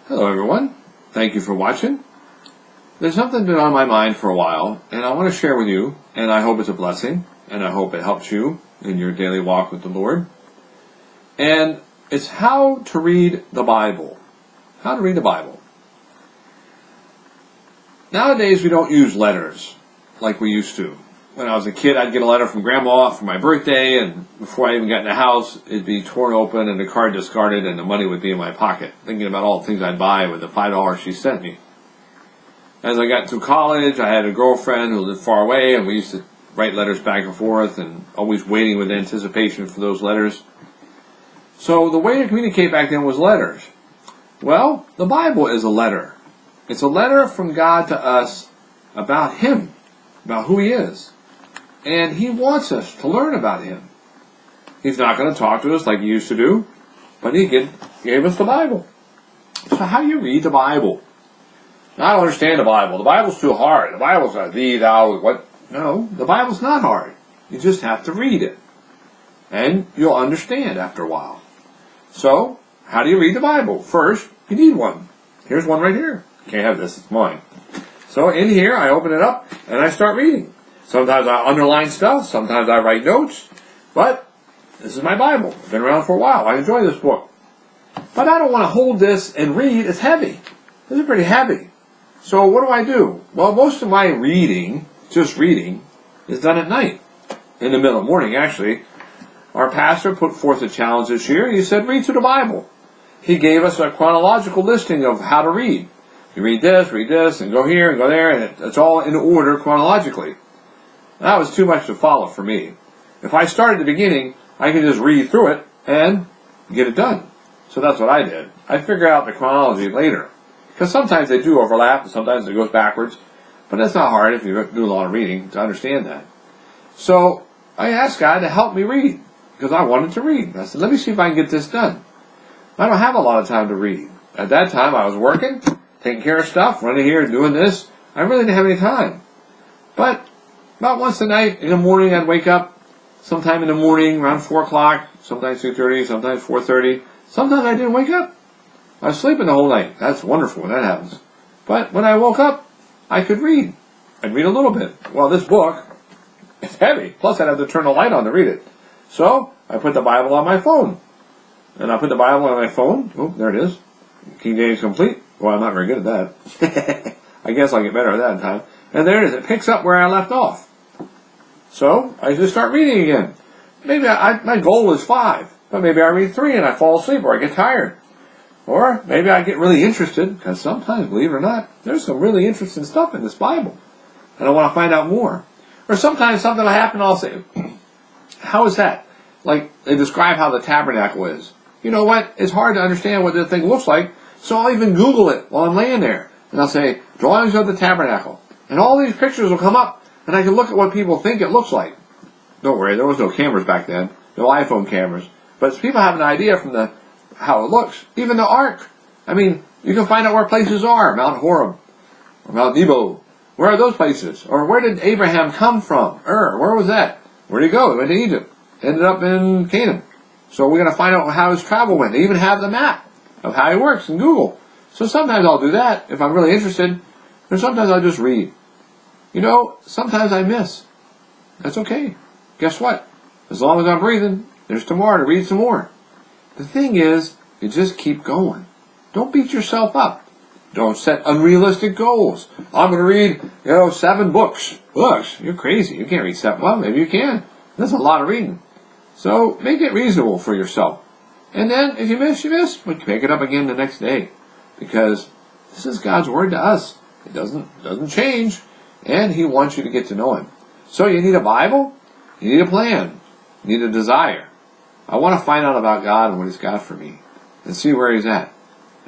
Hello everyone, thank you for watching. There's something been on my mind for a while, and I want to share with you, and I hope it's a blessing, and I hope it helps you in your daily walk with the Lord. And it's how to read the Bible. How to read the Bible. Nowadays we don't use letters like we used to. When I was a kid, I'd get a letter from Grandma for my birthday, and before I even got in the house, it'd be torn open and the card discarded and the money would be in my pocket, thinking about all the things I'd buy with the $5 she sent me. As I got to college, I had a girlfriend who lived far away, and we used to write letters back and forth and always waiting with anticipation for those letters. So the way to communicate back then was letters. Well, the Bible is a letter. It's a letter from God to us about Him, about who He is. And He wants us to learn about Him. He's not going to talk to us like He used to do, but He gave us the Bible. So how do you read the Bible? I don't understand the Bible. The Bible's too hard. The Bible's not thee, thou, what? No, the Bible's not hard. You just have to read it. And you'll understand after a while. So, how do you read the Bible? First, you need one. Here's one right here. You can't have this, it's mine. So in here, I open it up and I start reading. Sometimes I underline stuff, sometimes I write notes, but this is my Bible. It's been around for a while. I enjoy this book. But I don't want to hold this and read. It's heavy. This is pretty heavy. So what do? Well, most of my reading, just reading, is done at night. In the middle of the morning, actually. Our pastor put forth a challenge this year. He said, read through the Bible. He gave us a chronological listing of how to read. You read this, and go here, and go there, and it's all in order chronologically. That was too much to follow for me. If I started at the beginning, I could just read through it and get it done. So that's what I did. I figure out the chronology later. Because sometimes they do overlap, and sometimes it goes backwards. But that's not hard if you do a lot of reading to understand that. So I asked God to help me read, because I wanted to read. I said, let me see if I can get this done. I don't have a lot of time to read. At that time, I was working, taking care of stuff, running here, doing this. I really didn't have any time. But about once a night, in the morning, I'd wake up sometime in the morning, around 4 o'clock, sometimes 2:30, sometimes 4:30. Sometimes I didn't wake up. I was sleeping the whole night. That's wonderful when that happens. But when I woke up, I could read. I'd read a little bit. Well, this book, it's heavy. Plus, I'd have to turn the light on to read it. So, I put the Bible on my phone. And I put the Bible on my phone. Oh, there it is. King James Complete. Well, I'm not very good at that. I guess I'll get better at that in time. And there it is. It picks up where I left off. So, I just start reading again. Maybe my goal is 5. But maybe I read 3 and I fall asleep or I get tired. Or maybe I get really interested. Because sometimes, believe it or not, there's some really interesting stuff in this Bible. And I want to find out more. Or sometimes something will happen and I'll say, how is that? Like, they describe how the tabernacle is. You know what? It's hard to understand what the thing looks like, so I'll even Google it while I'm laying there. And I'll say, drawings of the tabernacle. And all these pictures will come up, and I can look at what people think it looks like. Don't worry, there was no cameras back then. No iPhone cameras. But people have an idea from how it looks. Even the Ark. I mean, you can find out where places are. Mount Horeb. Or Mount Nebo. Where are those places? Or where did Abraham come from? Where was that? Where did he go? He went to Egypt. Ended up in Canaan. So we're going to find out how his travel went. They even have the map of how he works in Google. So sometimes I'll do that if I'm really interested. Or sometimes I'll just read. You know, sometimes I miss. That's okay. Guess what? As long as I'm breathing, there's tomorrow to read some more. The thing is, you just keep going. Don't beat yourself up. Don't set unrealistic goals. I'm going to read, 7 books. Books? You're crazy. You can't read 7. Well, maybe you can. That's a lot of reading. So make it reasonable for yourself. And then, if you miss, you miss. But pick it up again the next day. Because this is God's word to us. It doesn't change. And He wants you to get to know Him. So you need a Bible. You need a plan. You need a desire. I want to find out about God and what He's got for me. And see where He's at.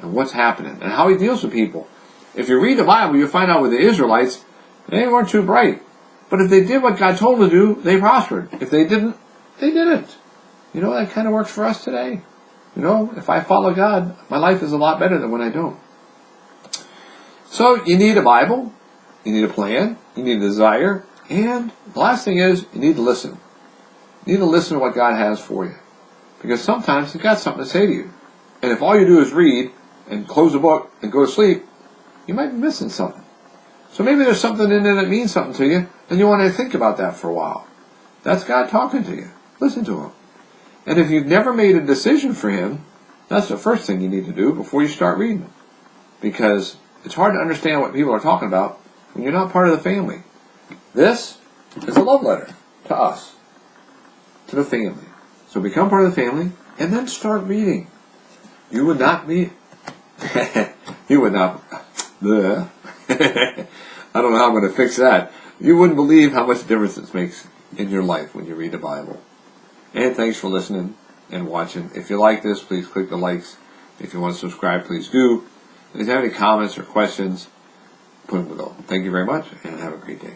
And what's happening. And how He deals with people. If you read the Bible, you'll find out with the Israelites, they weren't too bright. But if they did what God told them to do, they prospered. If they didn't, they didn't. You know, that kind of works for us today. You know, if I follow God, my life is a lot better than when I don't. So, you need a Bible. You need a plan. You need a desire. And the last thing is, you need to listen. You need to listen to what God has for you. Because sometimes He's got something to say to you. And if all you do is read and close the book and go to sleep, you might be missing something. So maybe there's something in there that means something to you, and you want to think about that for a while. That's God talking to you. Listen to Him. And if you've never made a decision for Him, that's the first thing you need to do before you start reading. Because it's hard to understand what people are talking about when you're not part of the family. This is a love letter to us, to the family. So become part of the family, and then start reading. You would not be... you would not... I don't know how I'm going to fix that. You wouldn't believe how much difference it makes in your life when you read the Bible. And thanks for listening and watching. If you like this, please click the likes. If you want to subscribe, please do. If you have any comments or questions, put them below. Thank you very much, and have a great day.